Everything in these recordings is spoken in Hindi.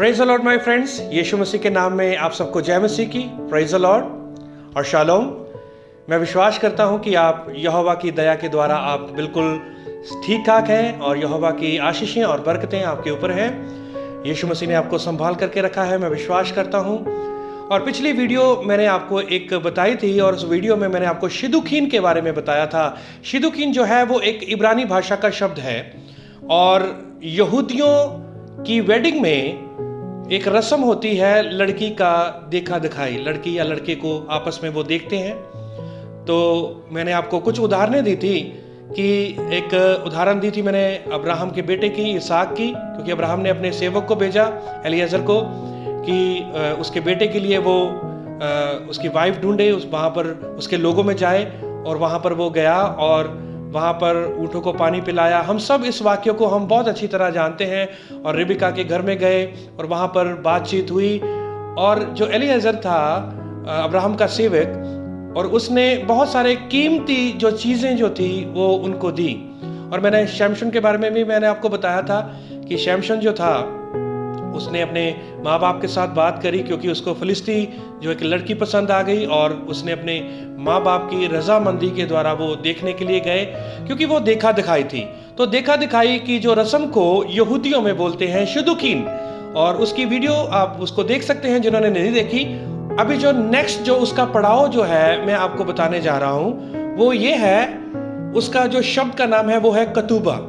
Praise the Lord my friends, यीशु मसीह के नाम में आप सबको जय मसीह की। प्रेज द लॉर्ड और शालोम। मैं विश्वास करता हूं कि आप यहोवा की दया के द्वारा आप बिल्कुल ठीक ठाक हैं और यहोवा की आशीषें और बरकतें आपके ऊपर हैं। यीशु मसीह ने आपको संभाल करके रखा है, मैं विश्वास करता हूं। और पिछली वीडियो मैंने आपको एक बताई थी और उस वीडियो में मैंने आपको शिदुकीन के बारे में बताया था। शिदुकीन जो है वो एक इब्रानी भाषा का शब्द है और यहूदियों की वेडिंग में एक रस्म होती है लड़की का देखा दिखाई। लड़की या लड़के को आपस में वो देखते हैं। तो मैंने आपको कुछ उदाहरणें दी थी कि एक उदाहरण दी थी मैंने अब्राहम के बेटे की, इसहाक की, क्योंकि अब्राहम ने अपने सेवक को भेजा एलिएजर को कि उसके बेटे के लिए वो उसकी वाइफ ढूंढे, वहाँ पर उसके लोगों में जाए। और वहाँ पर वो गया और वहाँ पर ऊँटों को पानी पिलाया। हम सब इस वाक्य को हम बहुत अच्छी तरह जानते हैं। और रिबिका के घर में गए और वहाँ पर बातचीत हुई और जो एलिएजर था अब्राहम का सेवक, और उसने बहुत सारे कीमती जो चीज़ें जो थी वो उनको दी। और मैंने शमशन के बारे में भी मैंने आपको बताया था कि शमशन जो था उसने अपने माँ बाप के साथ बात करी क्योंकि उसको फिलिस्ती जो एक लड़की पसंद आ गई और उसने अपने माँ बाप की रजामंदी के द्वारा वो देखने के लिए गए क्योंकि वो देखा दिखाई थी। तो देखा दिखाई की जो रस्म को यहूदियों में बोलते हैं शिदुकीन, और उसकी वीडियो आप उसको देख सकते हैं जिन्होंने नहीं देखी। अभी जो नेक्स्ट जो उसका पड़ाव जो है मैं आपको बताने जा रहा हूँ वो ये है, उसका जो शब्द का नाम है वो है कतूबा।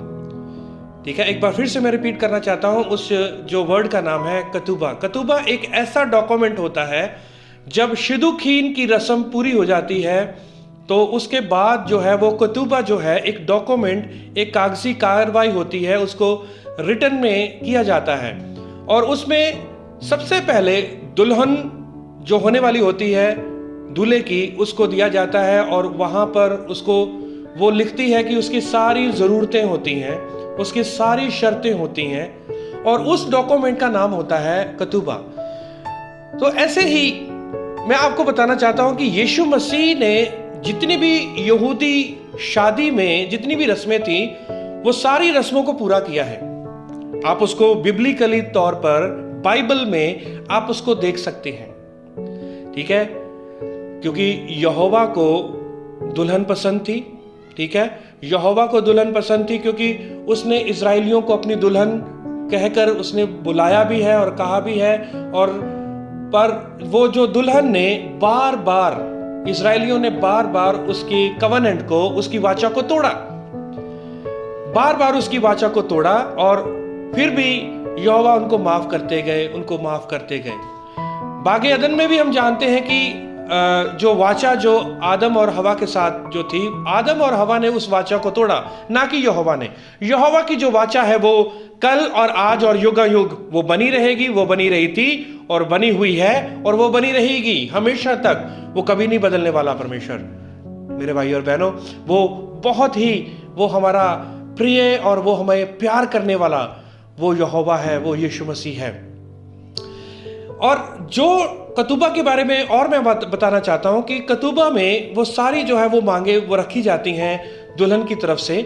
ठीक है, एक बार फिर से मैं रिपीट करना चाहता हूँ, उस जो वर्ड का नाम है कतूबा। कतूबा एक ऐसा डॉक्यूमेंट होता है जब शिदुकीन की रस्म पूरी हो जाती है तो उसके बाद जो है वो कतूबा जो है एक डॉक्यूमेंट, एक कागजी कार्रवाई होती है, उसको रिटन में किया जाता है। और उसमें सबसे पहले दुल्हन जो होने वाली होती है दूल्हे की, उसको दिया जाता है और वहाँ पर उसको वो लिखती है कि उसकी सारी ज़रूरतें होती हैं, उसकी सारी शर्तें होती हैं, और उस डॉक्यूमेंट का नाम होता है कतूबा। तो ऐसे ही मैं आपको बताना चाहता हूं कि यीशु मसीह ने जितनी भी यहूदी शादी में जितनी भी रस्में थी वो सारी रस्मों को पूरा किया है। आप उसको बिब्लिकली तौर पर बाइबल में आप उसको देख सकते हैं। ठीक है, क्योंकि यहोवा को दुल्हन पसंद थी। ठीक है, यहोवा को दुल्हन पसंद थी क्योंकि उसने इजराइलियों को अपनी दुल्हन कहकर उसने बुलाया भी है और कहा भी है। और पर वो जो दुल्हन ने बार बार, इजराइलियों ने बार बार उसकी कवनेंट को, उसकी वाचा को तोड़ा, बार बार उसकी वाचा को तोड़ा, और फिर भी यहोवा उनको माफ करते गए, उनको माफ करते गए। बागे अदन में भी हम जानते हैं कि जो वाचा जो आदम और हवा के साथ जो थी, आदम और हवा ने उस वाचा को तोड़ा, ना कि यहोवा ने। यहोवा की जो वाचा है वो कल और आज और युगायुग वो बनी रहेगी, वो बनी रही थी और बनी हुई है और वो बनी रहेगी हमेशा तक। वो कभी नहीं बदलने वाला परमेश्वर। मेरे भाई और बहनों, वो बहुत ही वो हमारा प्रिय और वो हमें प्यार करने वाला वो यहोवा है, वो यीशु मसीह है। और जो कतूबा के बारे में और मैं बताना चाहता हूं कि कतूबा में वो सारी जो है वो मांगे वो रखी जाती हैं दुल्हन की तरफ से,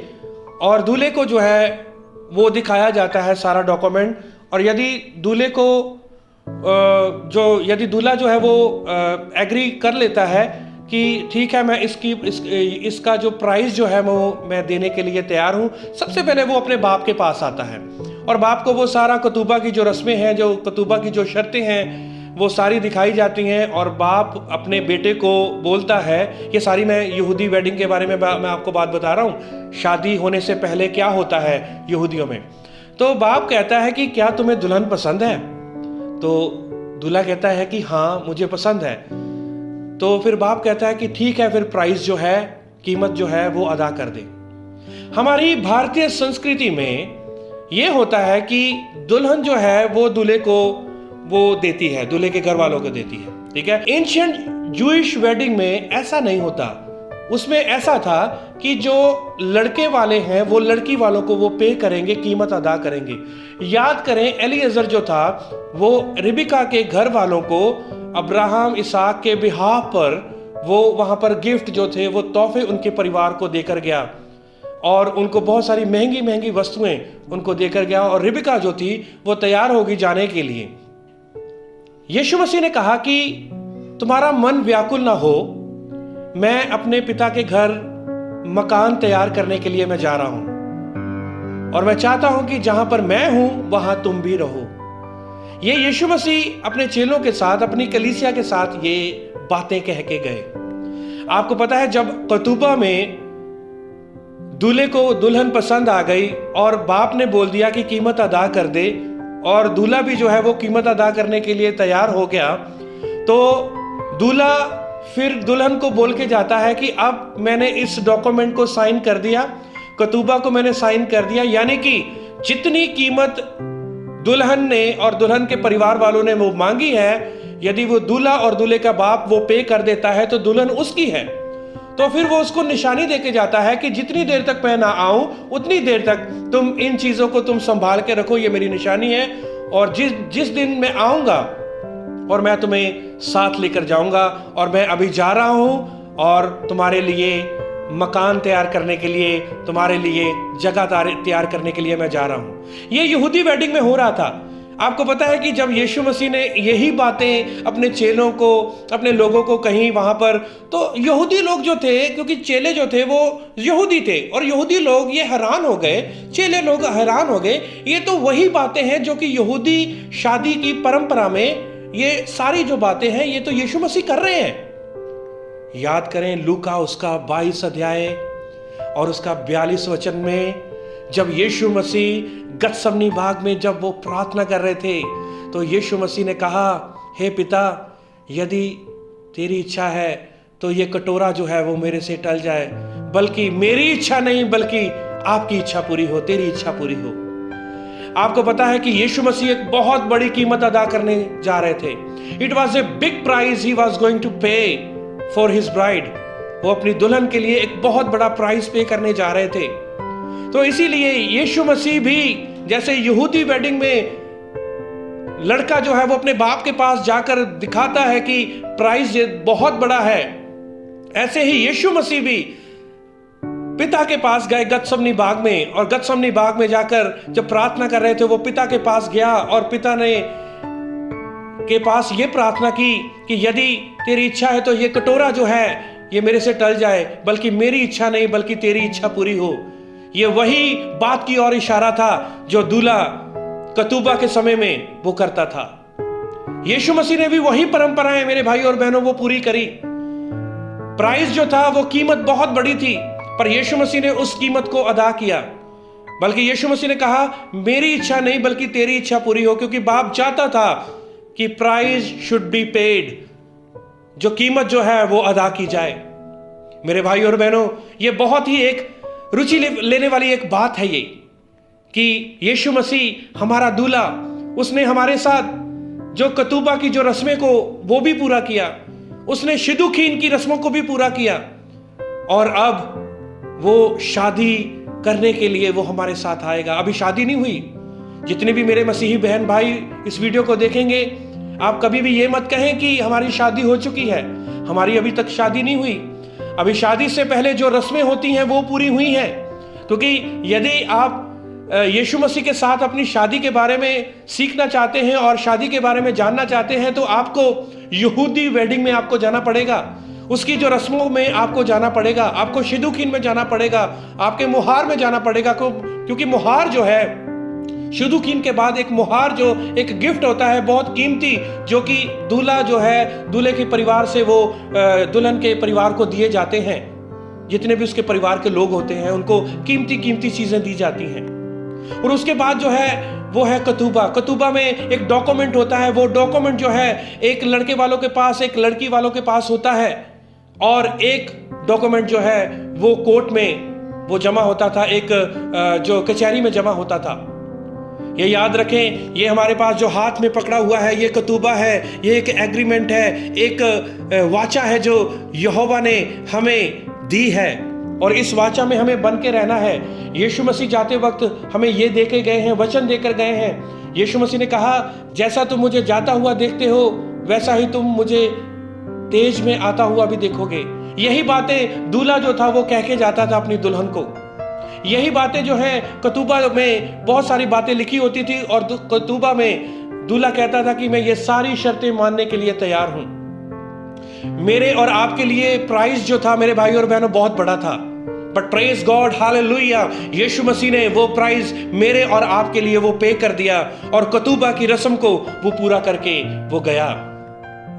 और दूल्हे को जो है वो दिखाया जाता है सारा डॉक्यूमेंट। और यदि दूल्हे को यदि दूल्हा जो है वो एग्री कर लेता है कि ठीक है, मैं इसका जो प्राइस जो है वो मैं देने के लिए तैयार हूँ, सबसे पहले वो अपने बाप के पास आता है और बाप को वो सारा कतूबा की जो रस्में हैं, जो कतूबा की जो शर्तें हैं, वो सारी दिखाई जाती हैं। और बाप अपने बेटे को बोलता है, ये सारी मैं यहूदी वेडिंग के बारे में मैं आपको बात बता रहा हूँ, शादी होने से पहले क्या होता है यहूदियों में। तो बाप कहता है कि क्या तुम्हें दुल्हन पसंद है? तो दूल्हा कहता है कि हाँ मुझे पसंद है। तो फिर बाप कहता है कि ठीक है, फिर प्राइस जो है, कीमत जो है वो अदा कर दे। हमारी भारतीय संस्कृति में ये होता है कि दुल्हन जो है वो दूल्हे को वो देती है, दूल्हे के घर वालों को देती है। ठीक है, एंशिएंट जूइश वेडिंग में ऐसा नहीं होता। उसमें ऐसा था कि जो लड़के वाले हैं वो लड़की वालों को वो पे करेंगे, कीमत अदा करेंगे। याद करें, एलिएजर जो था वो रिबिका के घर वालों को अब्राहम इसहाक के बिहाफ पर वो वहां पर गिफ्ट जो थे वो तोहफे उनके परिवार को देकर गया। और उनको बहुत सारी महंगी महंगी वस्तुएं उनको देकर गया और रिबका जो थी वो तैयार होगी जाने के लिए। यीशु मसीह ने कहा कि तुम्हारा मन व्याकुल ना हो, मैं अपने पिता के घर मकान तैयार करने के लिए मैं जा रहा हूं और मैं चाहता हूं कि जहां पर मैं हूं वहां तुम भी रहो। ये यीशु मसीह अपने चेलों के साथ, अपनी कलीसिया के साथ ये बातें कह के गए। आपको पता है, जब कतूबा में दूल्हे को दुल्हन पसंद आ गई और बाप ने बोल दिया कि कीमत अदा कर दे, और दूल्हा भी जो है वो कीमत अदा करने के लिए तैयार हो गया, तो दूल्हा फिर दुल्हन को बोल के जाता है कि अब मैंने इस डॉक्यूमेंट को साइन कर दिया, कतूबा को मैंने साइन कर दिया, यानी कि जितनी कीमत दुल्हन ने और दुल्हन के परिवार वालों ने वो मांगी है, यदि वो दूल्हा और दूल्हे का बाप वो पे कर देता है तो दुल्हन उसकी है। तो फिर वो उसको निशानी देके जाता है कि जितनी देर तक मैं ना आऊं उतनी देर तक तुम इन चीजों को तुम संभाल के रखो, ये मेरी निशानी है, और जिस दिन मैं आऊंगा और मैं तुम्हें साथ लेकर जाऊंगा, और मैं अभी जा रहा हूं और तुम्हारे लिए मकान तैयार करने के लिए, तुम्हारे लिए जगह तैयार करने के लिए मैं जा रहा हूं। ये यहूदी वेडिंग में हो रहा था। आपको पता है कि जब यीशु मसीह ने यही बातें अपने चेलों को, अपने लोगों को कहीं वहां पर, तो यहूदी लोग जो थे, क्योंकि चेले जो थे वो यहूदी थे, और यहूदी लोग ये हैरान हो गए, चेले लोग हैरान हो गए, ये तो वही बातें हैं जो कि यहूदी शादी की परंपरा में ये सारी जो बातें हैं ये तो यीशु मसीह कर रहे हैं। याद करें लूका उसका 22 अध्याय और उसका 42 वचन में, जब यीशु मसीह गतसमनी बाग में जब वो प्रार्थना कर रहे थे, तो यीशु मसीह ने कहा, हे पिता, यदि तेरी इच्छा है तो ये कटोरा जो है वो मेरे से टल जाए, बल्कि मेरी इच्छा नहीं बल्कि आपकी इच्छा पूरी हो, तेरी इच्छा पूरी हो। आपको पता है कि यीशु मसीह एक बहुत बड़ी कीमत अदा करने जा रहे थे। It was a big price he was going to pay for his bride. वो अपनी दुल्हन के लिए एक बहुत बड़ा प्राइस पे करने जा रहे थे। तो इसीलिए यीशु मसीह भी जैसे यहूदी वेडिंग में लड़का जो है वो अपने बाप के पास जाकर दिखाता है कि प्राइस बहुत बड़ा है, ऐसे ही यीशु मसीह भी पिता के पास गए गतसमनी बाग में, और गतसमनी बाग में जाकर जब प्रार्थना कर रहे थे वो पिता के पास गया और पिता ने के पास ये प्रार्थना की कि यदि तेरी इच्छा है तो ये कटोरा जो है ये मेरे से टल जाए, बल्कि मेरी इच्छा नहीं बल्कि तेरी इच्छा पूरी हो। ये वही बात की ओर इशारा था जो दूल्हा कतूबा के समय में वो करता था। यीशु मसीह ने भी वही परंपराएं मेरे भाई और बहनों वो पूरी करी। प्राइस जो था वो कीमत बहुत बड़ी थी, पर यीशु मसीह ने उस कीमत को अदा किया, बल्कि यीशु मसीह ने कहा मेरी इच्छा नहीं बल्कि तेरी इच्छा पूरी हो, क्योंकि बाप चाहता था कि प्राइस शुड बी पेड, जो कीमत जो है वो अदा की जाए। मेरे भाई और बहनों, ये बहुत ही एक रुचि लेने वाली एक बात है ये कि यीशु मसीह हमारा दूल्हा, उसने हमारे साथ जो कतूबा की जो रस्में को वो भी पूरा किया, उसने शिदुखीन की रस्मों को भी पूरा किया, और अब वो शादी करने के लिए वो हमारे साथ आएगा। अभी शादी नहीं हुई। जितने भी मेरे मसीही बहन भाई इस वीडियो को देखेंगे, आप कभी भी ये मत कहें कि हमारी शादी हो चुकी है। हमारी अभी तक शादी नहीं हुई। अभी शादी से पहले जो रस्में होती हैं वो पूरी हुई हैं, क्योंकि यदि आप यीशु मसीह के साथ अपनी शादी के बारे में सीखना चाहते हैं और शादी के बारे में जानना चाहते हैं, तो आपको यहूदी वेडिंग में आपको जाना पड़ेगा, उसकी जो रस्मों में आपको जाना पड़ेगा, आपको शिदुखीन में जाना पड़ेगा, आपके मुहार में जाना पड़ेगा, क्योंकि मुहार जो है, शिदुखीन के बाद एक मुहार जो एक गिफ्ट होता है बहुत कीमती, जो कि दूल्हा जो है दूल्हे के परिवार से वो दुल्हन के परिवार को दिए जाते हैं। जितने भी उसके परिवार के लोग होते हैं उनको कीमती कीमती चीजें दी जाती हैं। और उसके बाद जो है वो है कतूबा। कतूबा में एक डॉक्यूमेंट होता है। वो डॉक्यूमेंट जो है एक लड़के वालों के पास, एक लड़की वालों के पास होता है, और एक डॉक्यूमेंट जो है वो कोर्ट में वो जमा होता था, एक जो कचहरी में जमा होता था। ये याद रखें, ये हमारे पास जो हाथ में पकड़ा हुआ है ये कतूबा है, ये एक एग्रीमेंट है, एक वाचा है जो यहोवा ने हमें दी है, और इस वाचा में हमें बन के रहना है। यीशु मसीह जाते वक्त हमें ये दे के गए हैं, वचन देकर गए हैं। यीशु मसीह ने कहा, जैसा तुम मुझे जाता हुआ देखते हो वैसा ही तुम मुझे तेज में आता हुआ भी देखोगे। यही बातें दूल्हा जो था वो कह के जाता था अपनी दुल्हन को। यही बातें जो है कतूबा में बहुत सारी बातें लिखी होती थी और कतूबा में दूल्हा कहता था कि मैं ये सारी शर्तें मानने के लिए तैयार हूं। मेरे और आपके लिए प्राइस जो था मेरे भाई और बहनों बहुत बड़ा था, बट प्रेज गॉड, हालेलुया, यीशु मसीह ने वो प्राइस मेरे और आपके लिए वो पे कर दिया और कतूबा की रस्म को वो पूरा करके वो गया।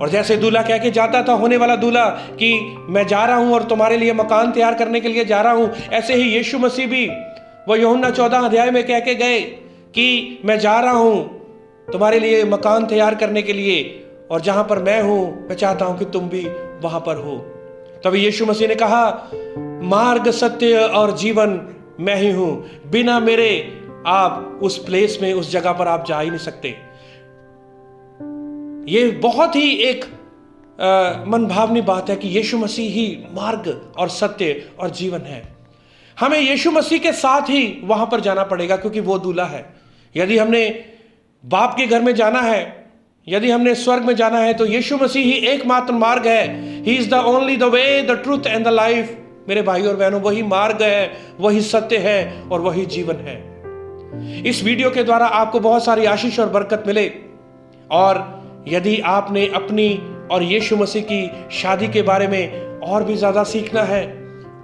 और जैसे दूल्हा कह के जाता था, होने वाला दूल्हा, कि मैं जा रहा हूं और तुम्हारे लिए मकान तैयार करने के लिए जा रहा हूं, ऐसे ही यीशु मसीह भी वो यूहन्ना 14 अध्याय में कह के गए कि मैं जा रहा हूं तुम्हारे लिए मकान तैयार करने के लिए, और जहां पर मैं हूं मैं चाहता हूं कि तुम भी वहां पर हो। तभी यीशु मसीह ने कहा, मार्ग, सत्य और जीवन मैं ही हूं, बिना मेरे आप उस प्लेस में, उस जगह पर आप जा ही नहीं सकते। ये बहुत ही एक मनभावनी बात है कि यीशु मसीह ही मार्ग और सत्य और जीवन है। हमें यीशु मसीह के साथ ही वहां पर जाना पड़ेगा, क्योंकि वो दूल्हा है। यदि हमने बाप के घर में जाना है, यदि हमने स्वर्ग में जाना है, तो यीशु मसीह ही एकमात्र मार्ग है। He is the only the way, the truth and the life. मेरे भाई और बहनों, वही मार्ग है, वही सत्य है और वही जीवन है। इस वीडियो के द्वारा आपको बहुत सारी आशीष और बरकत मिले, और यदि आपने अपनी और यीशु मसीह की शादी के बारे में और भी ज़्यादा सीखना है,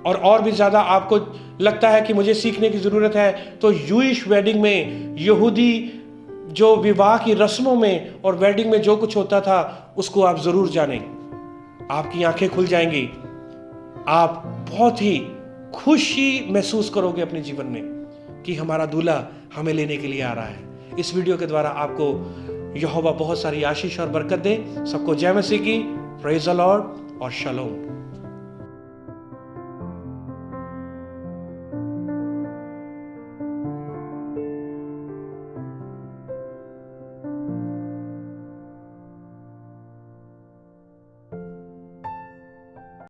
और भी ज़्यादा आपको लगता है कि मुझे सीखने की ज़रूरत है, तो यूइश वेडिंग में, यहूदी जो विवाह की रस्मों में और वेडिंग में जो कुछ होता था, उसको आप ज़रूर जानें। आपकी आंखें खुल जाएंगी, आप बहुत ही खुशी महसूस करोगे अपने जीवन में कि हमारा दूल्हा हमें लेने के लिए आ रहा है। इस वीडियो के द्वारा आपको यहोवा बहुत सारी आशीष और बरकत दे। सबको जय मसीह की, प्रेज द लॉर्ड और शलोम।